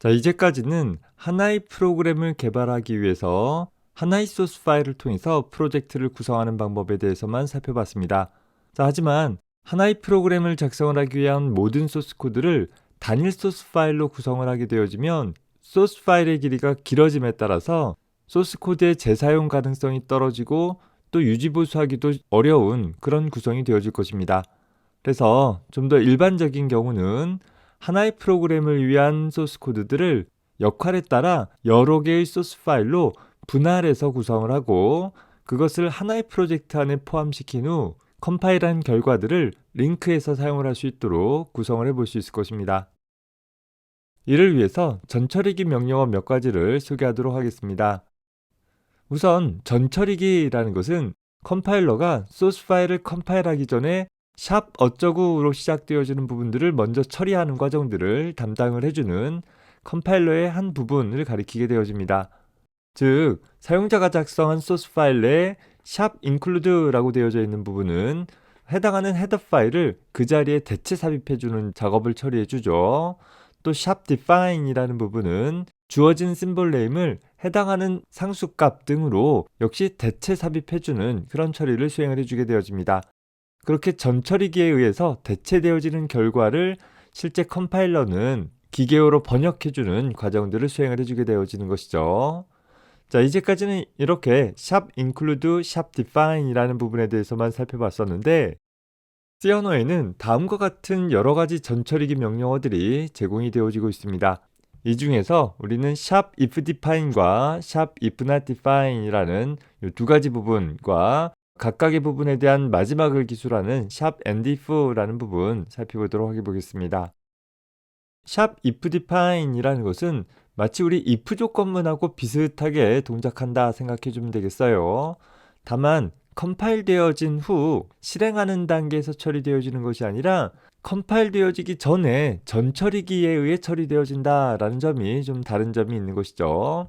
자, 이제까지는 하나의 프로그램을 개발하기 위해서 하나의 소스 파일을 통해서 프로젝트를 구성하는 방법에 대해서만 살펴봤습니다. 자, 하지만 하나의 프로그램을 작성을 하기 위한 모든 소스 코드를 단일 소스 파일로 구성을 하게 되어지면 소스 파일의 길이가 길어짐에 따라서 소스 코드의 재사용 가능성이 떨어지고 또 유지보수하기도 어려운 그런 구성이 되어질 것입니다. 그래서 좀 더 일반적인 경우는 하나의 프로그램을 위한 소스 코드들을 역할에 따라 여러 개의 소스 파일로 분할해서 구성을 하고 그것을 하나의 프로젝트 안에 포함시킨 후 컴파일한 결과들을 링크해서 사용을 할 수 있도록 구성을 해볼 수 있을 것입니다. 이를 위해서 전처리기 명령어 몇 가지를 소개하도록 하겠습니다. 우선 전처리기라는 것은 컴파일러가 소스 파일을 컴파일하기 전에 샵 어쩌구로 시작되어지는 부분들을 먼저 처리하는 과정들을 담당을 해주는 컴파일러의 한 부분을 가리키게 되어집니다. 즉, 사용자가 작성한 소스 파일 내에 샵 include라고 되어져 있는 부분은 해당하는 헤더 파일을 그 자리에 대체 삽입해주는 작업을 처리해주죠. 또 샵 define이라는 부분은 주어진 심볼 네임을 해당하는 상수값 등으로 역시 대체 삽입해주는 그런 처리를 수행을 해주게 되어집니다. 그렇게 전처리기에 의해서 대체되어지는 결과를 실제 컴파일러는 기계어로 번역해주는 과정들을 수행을 해주게 되어지는 것이죠. 자, 이제까지는 이렇게 샵 include, 샵 define이라는 부분에 대해서만 살펴봤었는데 C 언어에는 다음과 같은 여러 가지 전처리기 명령어들이 제공이 되어지고 있습니다. 이 중에서 우리는 샵 if define과 샵 if not define이라는 이 두 가지 부분과 각각의 부분에 대한 마지막을 기술하는 샵 and if라는 부분 살펴보도록 해보겠습니다. 샵 if define이라는 것은 마치 우리 if 조건문하고 비슷하게 동작한다 생각해주면 되겠어요. 다만 컴파일 되어진 후 실행하는 단계에서 처리되어지는 것이 아니라 컴파일 되어지기 전에 전처리기에 의해 처리되어진다 라는 점이 좀 다른 점이 있는 것이죠.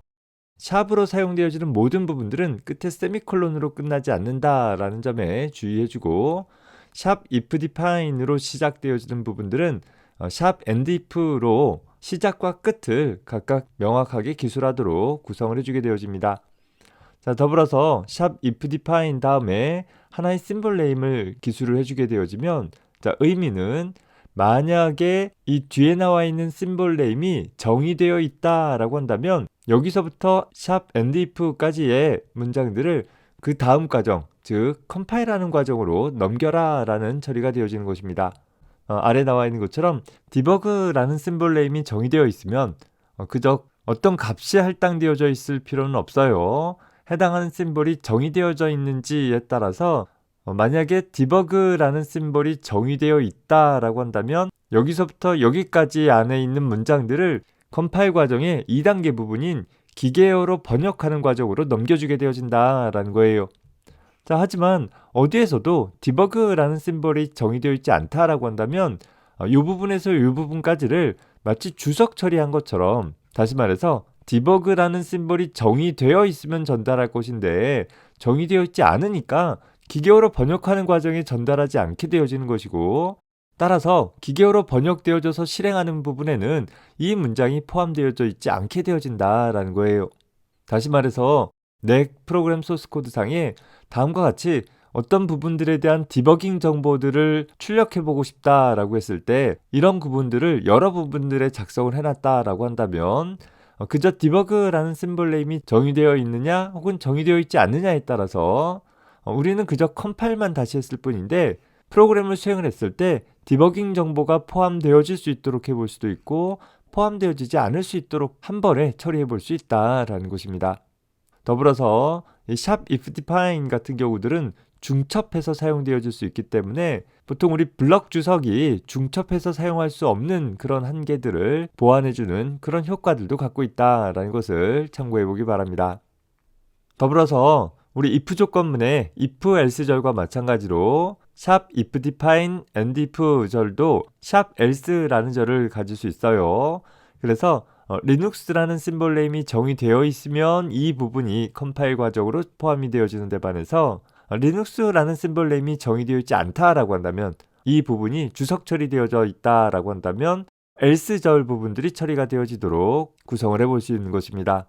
샵으로 사용되어지는 모든 부분들은 끝에 세미콜론으로 끝나지 않는다 라는 점에 주의해주고 샵 if define으로 시작되어지는 부분들은 샵 and if로 시작과 끝을 각각 명확하게 기술하도록 구성을 해주게 되어집니다. 자, 더불어서 샵 if define 다음에 하나의 심볼 네임을 기술을 해주게 되어지면 자, 의미는 만약에 이 뒤에 나와 있는 심볼 네임이 정의되어 있다라고 한다면 여기서부터 샵 and if까지의 문장들을 그 다음 과정, 즉 컴파일하는 과정으로 넘겨라 라는 처리가 되어지는 것입니다. 아래 나와 있는 것처럼 디버그라는 심볼 네임이 정의되어 있으면 그저 어떤 값이 할당되어져 있을 필요는 없어요. 해당하는 심볼이 정의되어져 있는지에 따라서 만약에 디버그라는 심볼이 정의되어 있다라고 한다면 여기서부터 여기까지 안에 있는 문장들을 컴파일 과정의 2단계 부분인 기계어로 번역하는 과정으로 넘겨주게 되어진다라는 거예요. 자, 하지만 어디에서도 디버그라는 심볼이 정의되어 있지 않다라고 한다면 이 부분에서 이 부분까지를 마치 주석 처리한 것처럼 다시 말해서 디버그라는 심볼이 정의되어 있으면 전달할 것인데 정의되어 있지 않으니까 기계어로 번역하는 과정에 전달하지 않게 되어지는 것이고 따라서 기계어로 번역되어져서 실행하는 부분에는 이 문장이 포함되어져 있지 않게 되어진다라는 거예요. 다시 말해서 내 프로그램 소스 코드상에 다음과 같이 어떤 부분들에 대한 디버깅 정보들을 출력해보고 싶다라고 했을 때 이런 부분들을 여러 부분들에 작성을 해놨다라고 한다면 그저 디버그라는 심볼 네임이 정의되어 있느냐 혹은 정의되어 있지 않느냐에 따라서 우리는 그저 컴파일만 다시 했을 뿐인데 프로그램을 수행을 했을 때 디버깅 정보가 포함되어질 수 있도록 해볼 수도 있고 포함되어지지 않을 수 있도록 한 번에 처리해 볼 수 있다라는 것입니다. 더불어서 이 샵 if define 같은 경우들은 중첩해서 사용되어질 수 있기 때문에 보통 우리 블럭 주석이 중첩해서 사용할 수 없는 그런 한계들을 보완해주는 그런 효과들도 갖고 있다라는 것을 참고해 보기 바랍니다. 더불어서 우리 if 조건문의 if else 절과 마찬가지로 샵 if define and if 절도 샵 else라는 절을 가질 수 있어요. 그래서 리눅스라는 심볼 네임이 정의되어 있으면 이 부분이 컴파일 과정으로 포함이 되어지는 데 반해서 리눅스라는 심볼 네임이 정의되어 있지 않다라고 한다면 이 부분이 주석 처리되어져 있다라고 한다면 else 절 부분들이 처리가 되어지도록 구성을 해볼 수 있는 것입니다.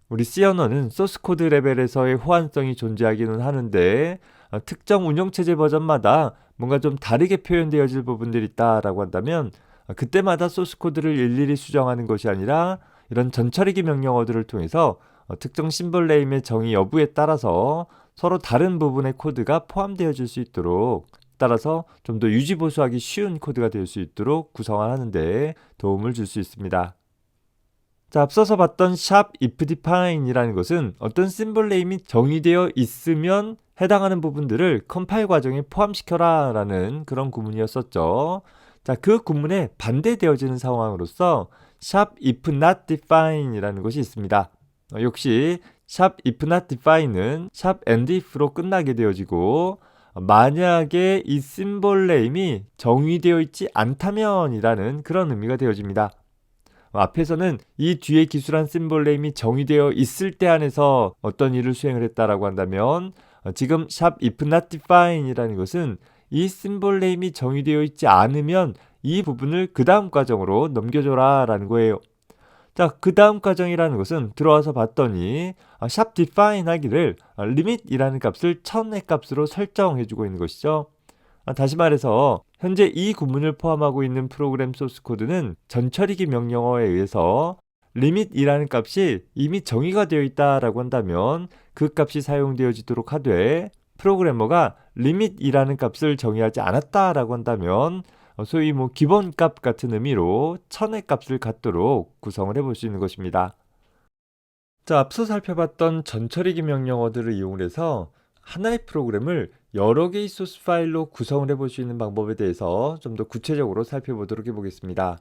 우리 C 언어는 소스 코드 레벨에서의 호환성이 존재하기는 하는데 특정 운영체제 버전마다 뭔가 좀 다르게 표현되어질 부분들이 있다라고 한다면 그때마다 소스 코드를 일일이 수정하는 것이 아니라 이런 전처리기 명령어들을 통해서 특정 심볼 네임의 정의 여부에 따라서 서로 다른 부분의 코드가 포함되어질 수 있도록 따라서 좀 더 유지 보수하기 쉬운 코드가 될 수 있도록 구성하는 데 도움을 줄 수 있습니다. 자, 앞서서 봤던 샵 if define이라는 것은 어떤 심볼 네임이 정의되어 있으면 해당하는 부분들을 컴파일 과정에 포함시켜라 라는 그런 구문이었었죠. 자, 그 구문에 반대되어지는 상황으로서 샵 if not define이라는 것이 있습니다. 역시 샵 if not define은 샵 and if로 끝나게 되어지고 만약에 이 심볼 네임이 정의되어 있지 않다면 이라는 그런 의미가 되어집니다. 앞에서는 이 뒤에 기술한 심볼 네임이 정의되어 있을 때 안에서 어떤 일을 수행을 했다라고 한다면 지금 샵 if not define 이라는 것은 이 심볼 네임이 정의되어 있지 않으면 이 부분을 그 다음 과정으로 넘겨줘라 라는 거예요. 자, 그 다음 과정이라는 것은 들어와서 봤더니 샵 define 하기를 limit이라는 값을 1000의 값으로 설정해주고 있는 것이죠. 다시 말해서 현재 이 구문을 포함하고 있는 프로그램 소스 코드는 전처리기 명령어에 의해서 limit이라는 값이 이미 정의가 되어 있다라고 한다면 그 값이 사용되어지도록 하되 프로그래머가 limit이라는 값을 정의하지 않았다라고 한다면 소위 기본값 같은 의미로 1000의 값을 갖도록 구성을 해볼 수 있는 것입니다. 자, 앞서 살펴봤던 전처리기 명령어들을 이용해서 하나의 프로그램을 여러 개의 소스 파일로 구성을 해볼 수 있는 방법에 대해서 좀 더 구체적으로 살펴보도록 해보겠습니다.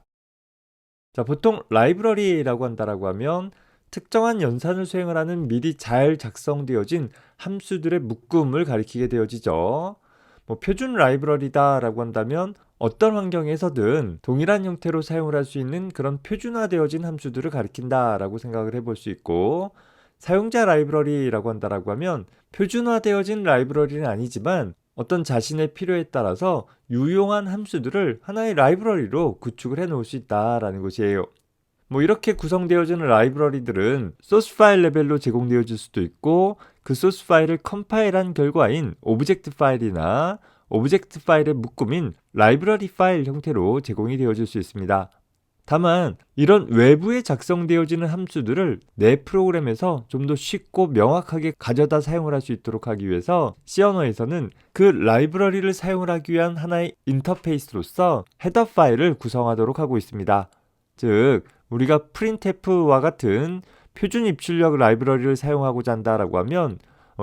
자, 보통 라이브러리라고 한다라고 하면 특정한 연산을 수행을 하는 미리 잘 작성되어진 함수들의 묶음을 가리키게 되어지죠. 표준 라이브러리다라고 한다면 어떤 환경에서든 동일한 형태로 사용을 할 수 있는 그런 표준화되어진 함수들을 가리킨다라고 생각을 해볼 수 있고, 사용자 라이브러리라고 한다라고 하면 표준화되어진 라이브러리는 아니지만 어떤 자신의 필요에 따라서 유용한 함수들을 하나의 라이브러리로 구축을 해 놓을 수 있다라는 것이에요. 이렇게 구성되어지는 라이브러리들은 소스 파일 레벨로 제공되어질 수도 있고, 그 소스 파일을 컴파일한 결과인 오브젝트 파일이나 오브젝트 파일의 묶음인 라이브러리 파일 형태로 제공이 되어질 수 있습니다. 다만 이런 외부에 작성되어지는 함수들을 내 프로그램에서 좀 더 쉽고 명확하게 가져다 사용을 할 수 있도록 하기 위해서 C 언어에서는 그 라이브러리를 사용을 하기 위한 하나의 인터페이스로서 헤더 파일을 구성하도록 하고 있습니다. 즉 우리가 printf와 같은 표준 입출력 라이브러리를 사용하고자 한다라고 하면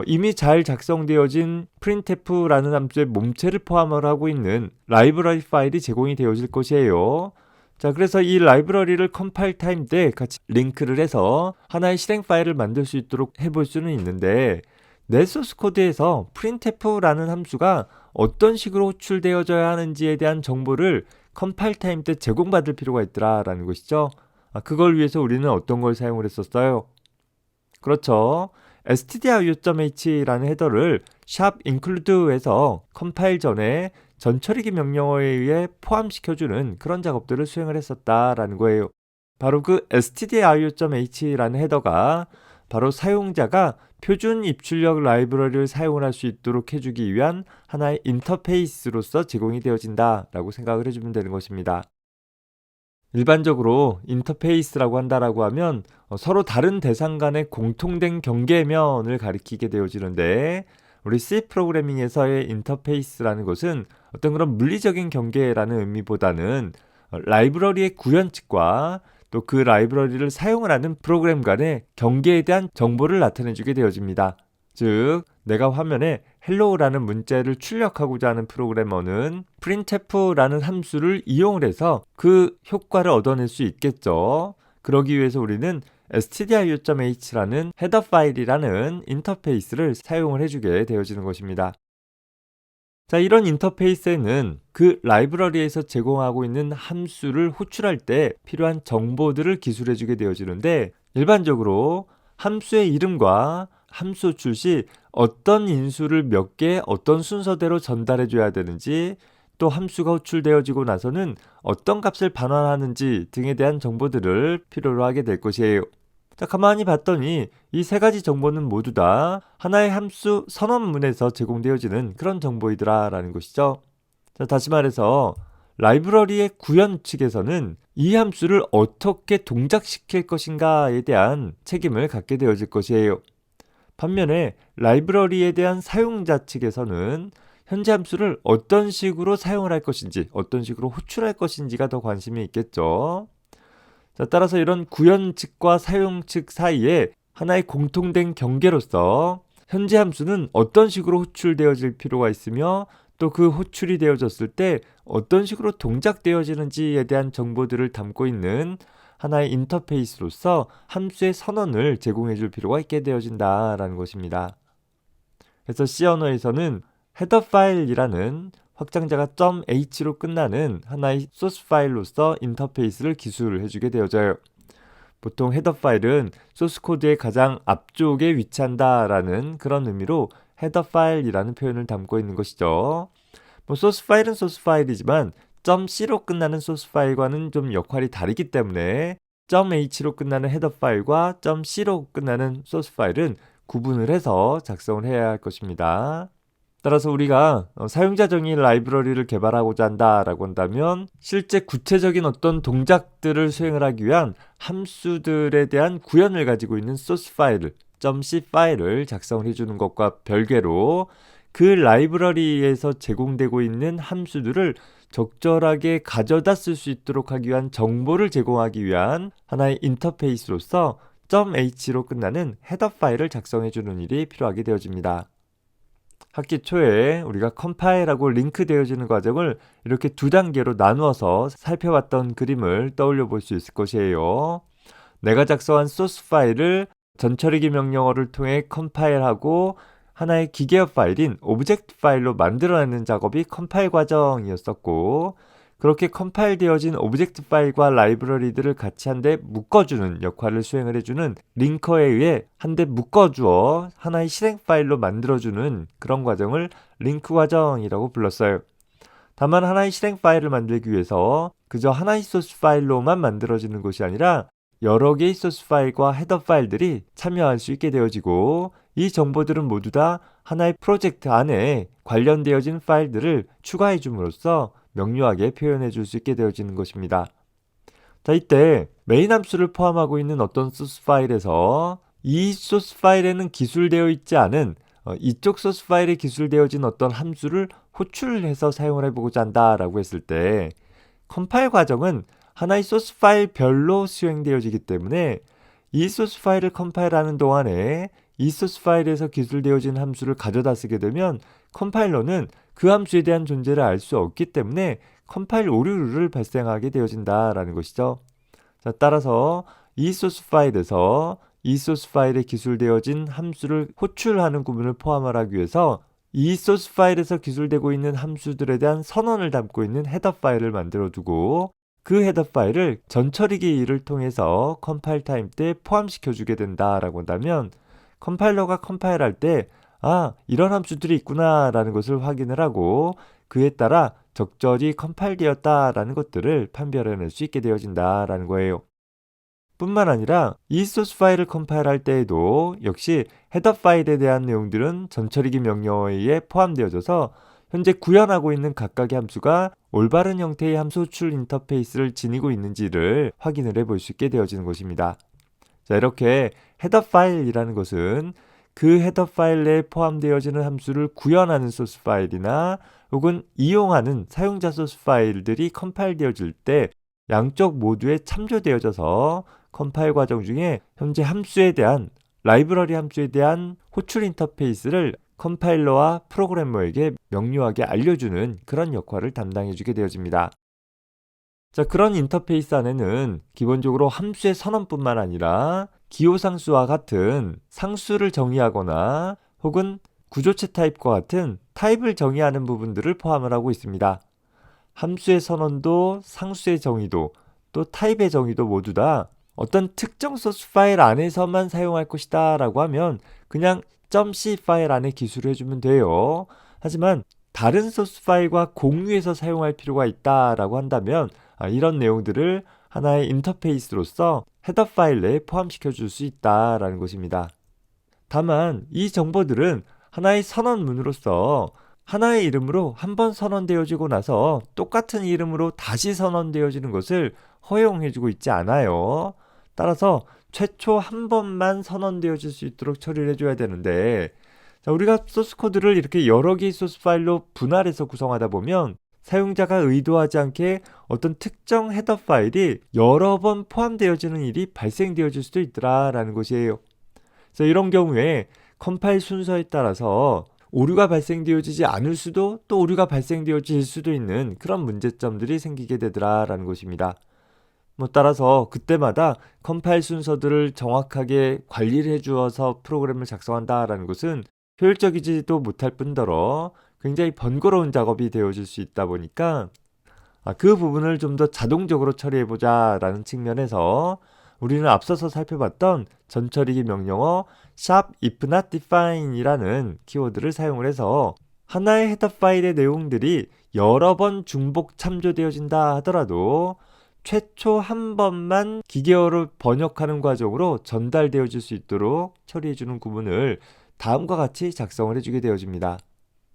이미 잘 작성되어진 printf라는 함수의 몸체를 포함을 하고 있는 라이브러리 파일이 제공이 되어질 것이에요. 자, 그래서 이 라이브러리를 컴파일 타임 때 같이 링크를 해서 하나의 실행 파일을 만들 수 있도록 해볼 수는 있는데, 내 소스 코드에서 printf라는 함수가 어떤 식으로 호출되어져야 하는지에 대한 정보를 컴파일 타임 때 제공받을 필요가 있더라라는 것이죠. 그걸 위해서 우리는 어떤 걸 사용을 했었어요? 그렇죠. stdio.h라는 헤더를 샵 include에서 컴파일 전에 전처리기 명령어에 의해 포함시켜주는 그런 작업들을 수행을 했었다라는 거예요. 바로 그 stdio.h라는 헤더가 바로 사용자가 표준 입출력 라이브러리를 사용을 할 수 있도록 해주기 위한 하나의 인터페이스로서 제공이 되어진다라고 생각을 해주면 되는 것입니다. 일반적으로 인터페이스라고 한다라고 하면 서로 다른 대상 간의 공통된 경계면을 가리키게 되어지는데, 우리 C 프로그래밍에서의 인터페이스라는 것은 어떤 그런 물리적인 경계라는 의미보다는 라이브러리의 구현측과 또 그 라이브러리를 사용을 하는 프로그램 간의 경계에 대한 정보를 나타내주게 되어집니다. 즉 내가 화면에 hello라는 문자를 출력하고자 하는 프로그래머는 printf라는 함수를 이용을 해서 그 효과를 얻어낼 수 있겠죠. 그러기 위해서 우리는 stdio.h라는 헤더 파일이라는 인터페이스를 사용을 해주게 되어지는 것입니다. 자, 이런 인터페이스에는 그 라이브러리에서 제공하고 있는 함수를 호출할 때 필요한 정보들을 기술해주게 되어지는데, 일반적으로 함수의 이름과 함수 호출 시 어떤 인수를 몇 개 어떤 순서대로 전달해 줘야 되는지, 또 함수가 호출되어지고 나서는 어떤 값을 반환하는지 등에 대한 정보들을 필요로 하게 될 것이에요. 자, 가만히 봤더니 이 세 가지 정보는 모두 다 하나의 함수 선언문에서 제공되어지는 그런 정보이더라 라는 것이죠. 자, 다시 말해서 라이브러리의 구현 측에서는 이 함수를 어떻게 동작시킬 것인가에 대한 책임을 갖게 되어질 것이에요. 반면에 라이브러리에 대한 사용자 측에서는 현재 함수를 어떤 식으로 사용을 할 것인지, 어떤 식으로 호출할 것인지가 더 관심이 있겠죠. 자, 따라서 이런 구현 측과 사용 측 사이에 하나의 공통된 경계로서 현재 함수는 어떤 식으로 호출되어질 필요가 있으며 또 그 호출이 되어졌을 때 어떤 식으로 동작되어지는지에 대한 정보들을 담고 있는 하나의 인터페이스로서 함수의 선언을 제공해 줄 필요가 있게 되어진다라는 것입니다. 그래서 C 언어에서는 헤더 파일이라는 확장자가 .h로 끝나는 하나의 소스 파일로서 인터페이스를 기술을 해주게 되어져요. 보통 헤더 파일은 소스 코드의 가장 앞쪽에 위치한다라는 그런 의미로 헤더 파일이라는 표현을 담고 있는 것이죠. 소스 파일은 소스 파일이지만 .c로 끝나는 소스 파일과는 좀 역할이 다르기 때문에 .h로 끝나는 헤더 파일과 .c로 끝나는 소스 파일은 구분을 해서 작성을 해야 할 것입니다. 따라서 우리가 사용자 정의 라이브러리를 개발하고자 한다라고 한다면 실제 구체적인 어떤 동작들을 수행을 하기 위한 함수들에 대한 구현을 가지고 있는 소스 파일을 .c 파일을 작성을 해주는 것과 별개로 그 라이브러리에서 제공되고 있는 함수들을 적절하게 가져다 쓸 수 있도록 하기 위한 정보를 제공하기 위한 하나의 인터페이스로서 .h로 끝나는 헤더 파일을 작성해 주는 일이 필요하게 되어집니다. 학기 초에 우리가 컴파일하고 링크되어지는 과정을 이렇게 두 단계로 나누어서 살펴봤던 그림을 떠올려 볼 수 있을 것이에요. 내가 작성한 소스 파일을 전처리기 명령어를 통해 컴파일하고 하나의 기계어 파일인 오브젝트 파일로 만들어내는 작업이 컴파일 과정이었었고, 그렇게 컴파일 되어진 오브젝트 파일과 라이브러리들을 같이 한데 묶어주는 역할을 수행을 해주는 링커에 의해 한데 묶어주어 하나의 실행 파일로 만들어주는 그런 과정을 링크 과정이라고 불렀어요. 다만 하나의 실행 파일을 만들기 위해서 그저 하나의 소스 파일로만 만들어지는 것이 아니라 여러 개의 소스 파일과 헤더 파일들이 참여할 수 있게 되어지고, 이 정보들은 모두 다 하나의 프로젝트 안에 관련되어진 파일들을 추가해 줌으로써 명료하게 표현해 줄 수 있게 되어지는 것입니다. 자, 이때 메인 함수를 포함하고 있는 어떤 소스 파일에서 이 소스 파일에는 기술되어 있지 않은 이쪽 소스 파일에 기술되어진 어떤 함수를 호출해서 사용을 해보고자 한다라고 했을 때 컴파일 과정은 하나의 소스 파일별로 수행되어지기 때문에 이 소스 파일을 컴파일하는 동안에 이 소스 파일에서 기술되어진 함수를 가져다 쓰게 되면 컴파일러는 그 함수에 대한 존재를 알 수 없기 때문에 컴파일 오류를 발생하게 되어진다라는 것이죠. 자, 따라서 이 소스 파일에서 이 소스 파일에 기술되어진 함수를 호출하는 구문을 포함하기 위해서 이 소스 파일에서 기술되고 있는 함수들에 대한 선언을 담고 있는 헤더 파일을 만들어 두고 그 헤더 파일을 전처리기를 통해서 컴파일 타임 때 포함시켜 주게 된다라고 한다면 컴파일러가 컴파일할 때 이런 함수들이 있구나 라는 것을 확인을 하고 그에 따라 적절히 컴파일되었다라는 것들을 판별해낼 수 있게 되어진다라는 거예요. 뿐만 아니라 이 소스 파일을 컴파일할 때에도 역시 헤더 파일에 대한 내용들은 전처리기 명령어에 의해 포함되어져서 현재 구현하고 있는 각각의 함수가 올바른 형태의 함수 호출 인터페이스를 지니고 있는지를 확인을 해볼 수 있게 되어지는 것입니다. 자, 이렇게 헤더 파일이라는 것은 그 헤더 파일 내에 포함되어지는 함수를 구현하는 소스 파일이나 혹은 이용하는 사용자 소스 파일들이 컴파일되어질 때 양쪽 모두에 참조되어져서 컴파일 과정 중에 현재 함수에 대한 라이브러리 함수에 대한 호출 인터페이스를 컴파일러와 프로그래머에게 명료하게 알려주는 그런 역할을 담당해주게 되어집니다. 자, 그런 인터페이스 안에는 기본적으로 함수의 선언뿐만 아니라 기호상수와 같은 상수를 정의하거나 혹은 구조체 타입과 같은 타입을 정의하는 부분들을 포함을 하고 있습니다. 함수의 선언도 상수의 정의도 또 타입의 정의도 모두 다 어떤 특정 소스 파일 안에서만 사용할 것이다 라고 하면 그냥 .c 파일 안에 기술을 해주면 돼요. 하지만 다른 소스 파일과 공유해서 사용할 필요가 있다라고 한다면 이런 내용들을 하나의 인터페이스로서 헤더 파일 내에 포함시켜 줄 수 있다라는 것입니다. 다만 이 정보들은 하나의 선언문으로서 하나의 이름으로 한번 선언되어지고 나서 똑같은 이름으로 다시 선언되어지는 것을 허용해주고 있지 않아요. 따라서 최초 한 번만 선언되어질 수 있도록 처리를 해줘야 되는데, 자, 우리가 소스 코드를 이렇게 여러 개의 소스 파일로 분할해서 구성하다 보면 사용자가 의도하지 않게 어떤 특정 헤더 파일이 여러 번 포함되어지는 일이 발생되어질 수도 있더라라는 것이에요. 그래서 이런 경우에 컴파일 순서에 따라서 오류가 발생되어지지 않을 수도 또 오류가 발생되어질 수도 있는 그런 문제점들이 생기게 되더라라는 것입니다. 따라서 그때마다 컴파일 순서들을 정확하게 관리를 해주어서 프로그램을 작성한다라는 것은 효율적이지도 못할 뿐더러 굉장히 번거로운 작업이 되어질 수 있다 보니까 그 부분을 좀 더 자동적으로 처리해보자 라는 측면에서 우리는 앞서서 살펴봤던 전처리기 명령어 sharp if not define 이라는 키워드를 사용을 해서 하나의 헤더 파일의 내용들이 여러 번 중복 참조되어진다 하더라도 최초 한 번만 기계어로 번역하는 과정으로 전달되어질 수 있도록 처리해주는 구문을 다음과 같이 작성을 해주게 되어집니다.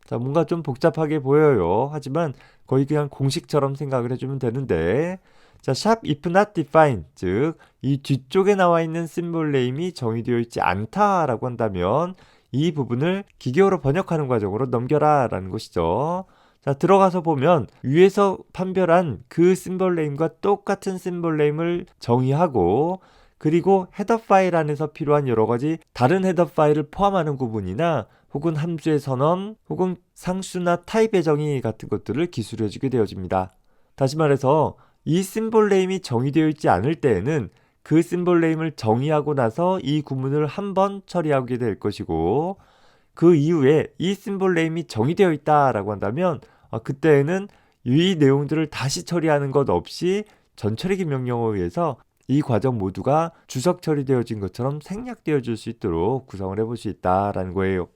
자, 뭔가 좀 복잡하게 보여요. 하지만 거의 그냥 공식처럼 생각을 해주면 되는데, 자, sharp if not define, 즉 이 뒤쪽에 나와 있는 심볼 네임이 정의되어 있지 않다라고 한다면 이 부분을 기계어로 번역하는 과정으로 넘겨라 라는 것이죠. 자, 들어가서 보면 위에서 판별한 그 심볼 네임과 똑같은 심볼 네임을 정의하고, 그리고 헤더 파일 안에서 필요한 여러 가지 다른 헤더 파일을 포함하는 구분이나 혹은 함수의 선언 혹은 상수나 타입의 정의 같은 것들을 기술해주게 되어집니다. 다시 말해서 이 심볼 네임이 정의되어 있지 않을 때에는 그 심볼 네임을 정의하고 나서 이 구문을 한번 처리하게 될 것이고, 그 이후에 이 심볼 네임이 정의되어 있다라고 한다면 그때에는 이 내용들을 다시 처리하는 것 없이 전처리기 명령어에 의해서 이 과정 모두가 주석 처리되어진 것처럼 생략되어질 수 있도록 구성을 해볼 수 있다라는 거예요.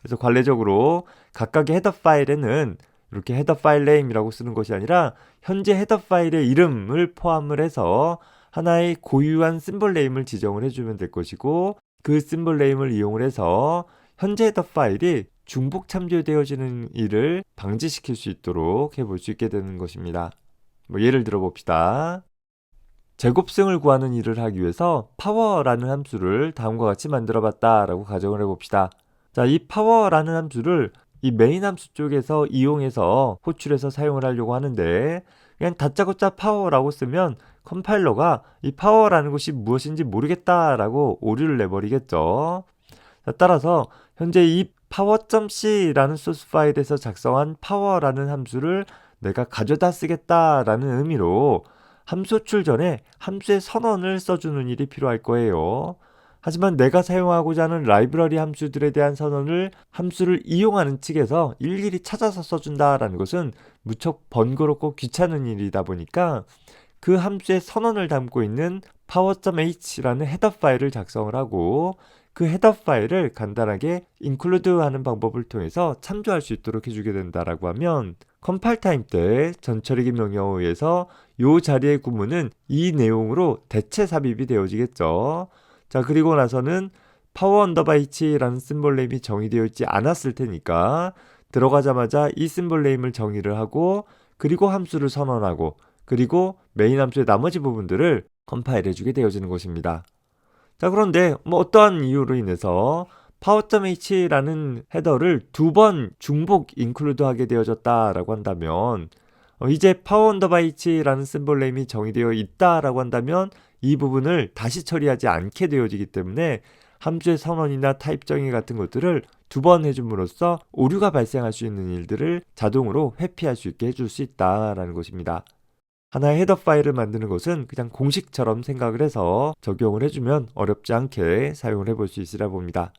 그래서 관례적으로 각각의 헤더 파일에는 이렇게 헤더 파일 네임이라고 쓰는 것이 아니라 현재 헤더 파일의 이름을 포함을 해서 하나의 고유한 심볼 네임을 지정을 해주면 될 것이고, 그 심볼 네임을 이용을 해서 현재 헤더 파일이 중복 참조되어지는 일을 방지시킬 수 있도록 해볼 수 있게 되는 것입니다. 예를 들어 봅시다. 제곱승을 구하는 일을 하기 위해서 power라는 함수를 다음과 같이 만들어 봤다라고 가정을 해봅시다. 자, 이 power라는 함수를 이 메인 함수 쪽에서 이용해서 호출해서 사용을 하려고 하는데, 그냥 다짜고짜 power라고 쓰면 컴파일러가 이 power라는 것이 무엇인지 모르겠다라고 오류를 내버리겠죠. 자, 따라서 현재 이 power.c라는 소스 파일에서 작성한 power라는 함수를 내가 가져다 쓰겠다라는 의미로 함수 호출 전에 함수의 선언을 써주는 일이 필요할 거예요. 하지만 내가 사용하고자 하는 라이브러리 함수들에 대한 선언을 함수를 이용하는 측에서 일일이 찾아서 써준다라는 것은 무척 번거롭고 귀찮은 일이다 보니까 그 함수의 선언을 담고 있는 power.h라는 헤더 파일을 작성을 하고, 그 헤더 파일을 간단하게 include 하는 방법을 통해서 참조할 수 있도록 해주게 된다라고 하면 컴파일 타임 때 전처리기 명령어에 의해서 이 자리의 구문은 이 내용으로 대체 삽입이 되어지겠죠. 자, 그리고 나서는 power underbar h라는 심볼 네임이 정의되어 있지 않았을 테니까 들어가자마자 이 심볼 네임을 정의를 하고, 그리고 함수를 선언하고, 그리고 메인 함수의 나머지 부분들을 컴파일 해주게 되어지는 것입니다. 자, 그런데 어떠한 이유로 인해서 power.h라는 헤더를 두 번 중복 include 하게 되어졌다라고 한다면 이제 power underbar h라는 심볼 네임이 정의되어 있다라고 한다면 이 부분을 다시 처리하지 않게 되어지기 때문에 함수의 선언이나 타입 정의 같은 것들을 두 번 해줌으로써 오류가 발생할 수 있는 일들을 자동으로 회피할 수 있게 해줄 수 있다라는 것입니다. 하나의 헤더 파일을 만드는 것은 그냥 공식처럼 생각을 해서 적용을 해주면 어렵지 않게 사용을 해볼 수 있으라 봅니다.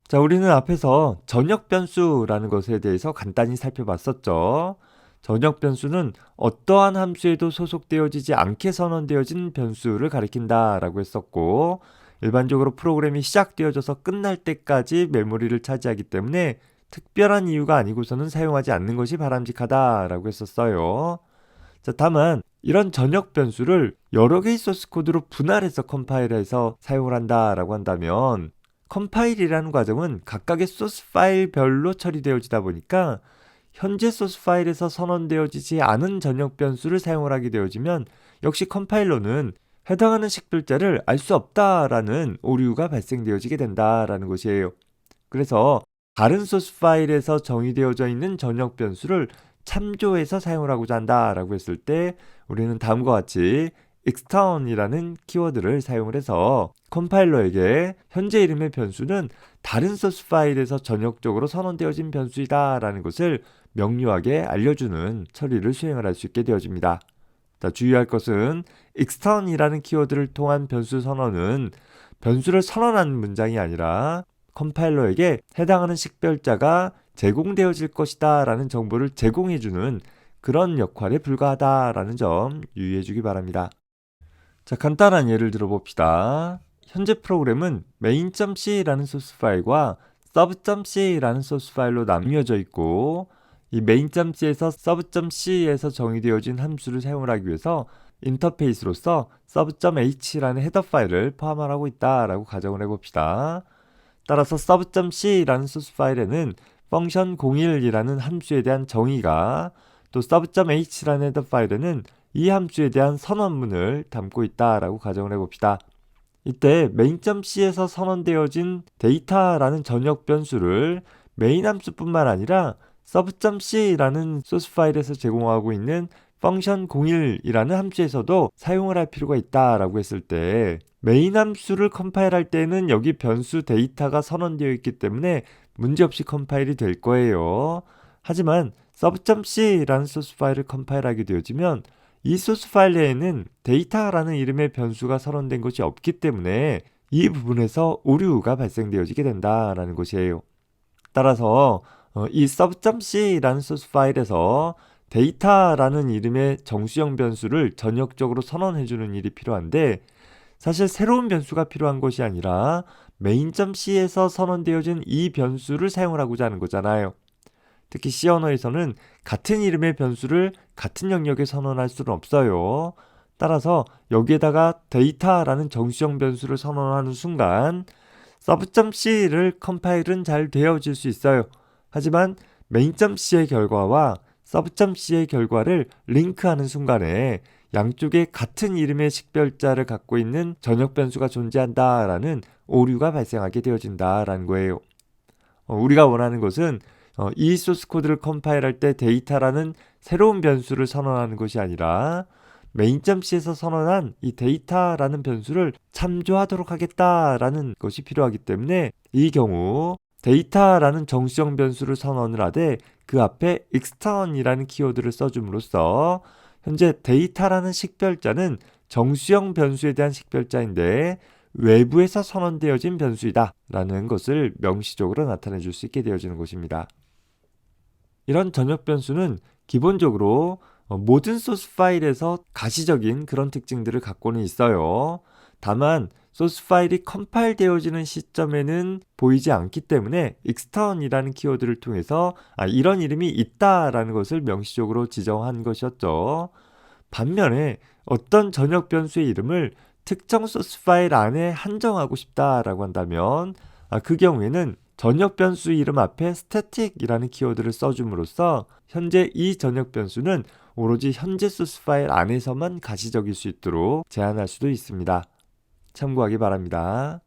자, 우리는 앞에서 전역 변수라는 것에 대해서 간단히 살펴봤었죠. 전역 변수는 어떠한 함수에도 소속되어지지 않게 선언되어진 변수를 가리킨다라고 했었고, 일반적으로 프로그램이 시작되어져서 끝날 때까지 메모리를 차지하기 때문에 특별한 이유가 아니고서는 사용하지 않는 것이 바람직하다라고 했었어요. 자, 다만 이런 전역 변수를 여러 개의 소스 코드로 분할해서 컴파일해서 사용을 한다라고 한다면 컴파일이라는 과정은 각각의 소스 파일별로 처리되어지다 보니까 현재 소스 파일에서 선언되어지지 않은 전역 변수를 사용을 하게 되어지면 역시 컴파일러는 해당하는 식별자를 알 수 없다라는 오류가 발생되어지게 된다라는 것이에요. 그래서 다른 소스 파일에서 정의되어져 있는 전역 변수를 참조해서 사용을 하고자 한다라고 했을 때 우리는 다음과 같이 extern이라는 키워드를 사용을 해서 컴파일러에게 현재 이름의 변수는 다른 소스 파일에서 전역적으로 선언되어진 변수이다 라는 것을 명료하게 알려주는 처리를 수행을 할 수 있게 되어집니다. 자, 주의할 것은 extern이라는 키워드를 통한 변수 선언은 변수를 선언하는 문장이 아니라 컴파일러에게 해당하는 식별자가 제공되어질 것이다 라는 정보를 제공해주는 그런 역할에 불과하다라는 점 유의해 주기 바랍니다. 자, 간단한 예를 들어봅시다. 현재 프로그램은 main.c라는 소스 파일과 sub.c라는 소스 파일로 나뉘어져 있고 이 main.c에서 sub.c에서 정의되어진 함수를 사용을 하기 위해서 인터페이스로서 sub.h라는 헤더 파일을 포함하고 있다라고 가정을 해봅시다. 따라서 sub.c라는 소스 파일에는 펑션 01이라는 함수에 대한 정의가 또 sub.h라는 헤더 파일에는 이 함수에 대한 선언문을 담고 있다라고 가정을 해봅시다. 이때 main.c에서 선언되어진 데이터라는 전역 변수를 메인 함수뿐만 아니라 sub.c라는 소스 파일에서 제공하고 있는 펑션 01이라는 함수에서도 사용을 할 필요가 있다라고 했을 때 메인 함수를 컴파일할 때는 여기 변수 데이터가 선언되어 있기 때문에 문제없이 컴파일이 될 거예요. 하지만 sub.c라는 소스 파일을 컴파일하게 되어지면 이 소스 파일 내에는 데이터라는 이름의 변수가 선언된 것이 없기 때문에 이 부분에서 오류가 발생되어지게 된다라는 것이에요. 따라서 이 sub.c라는 소스 파일에서 데이터라는 이름의 정수형 변수를 전역적으로 선언해주는 일이 필요한데 사실 새로운 변수가 필요한 것이 아니라 main.c에서 선언되어진 이 변수를 사용을 하고자 하는 거잖아요. 특히 C 언어에서는 같은 이름의 변수를 같은 영역에 선언할 수는 없어요. 따라서 여기에다가 데이터라는 정수형 변수를 선언하는 순간 sub.c를 컴파일은 잘 되어질 수 있어요. 하지만 main.c의 결과와 sub.c의 결과를 링크하는 순간에 양쪽에 같은 이름의 식별자를 갖고 있는 전역 변수가 존재한다라는 오류가 발생하게 되어진다라는 거예요. 우리가 원하는 것은 이 소스 코드를 컴파일할 때 데이터라는 새로운 변수를 선언하는 것이 아니라 main.c에서 선언한 이 데이터라는 변수를 참조하도록 하겠다라는 것이 필요하기 때문에 이 경우 데이터라는 정수형 변수를 선언을 하되 그 앞에 extern이라는 키워드를 써줌으로써 현재 데이터라는 식별자는 정수형 변수에 대한 식별자인데 외부에서 선언되어진 변수이다 라는 것을 명시적으로 나타내 줄 수 있게 되어지는 것입니다. 이런 전역 변수는 기본적으로 모든 소스 파일에서 가시적인 그런 특징들을 갖고는 있어요. 다만 소스 파일이 컴파일 되어지는 시점에는 보이지 않기 때문에 extern이라는 키워드를 통해서 이런 이름이 있다라는 것을 명시적으로 지정한 것이었죠. 반면에 어떤 전역 변수의 이름을 특정 소스 파일 안에 한정하고 싶다라고 한다면 그 경우에는 전역 변수 이름 앞에 static이라는 키워드를 써줌으로써 현재 이 전역 변수는 오로지 현재 소스 파일 안에서만 가시적일 수 있도록 제한할 수도 있습니다. 참고하기 바랍니다.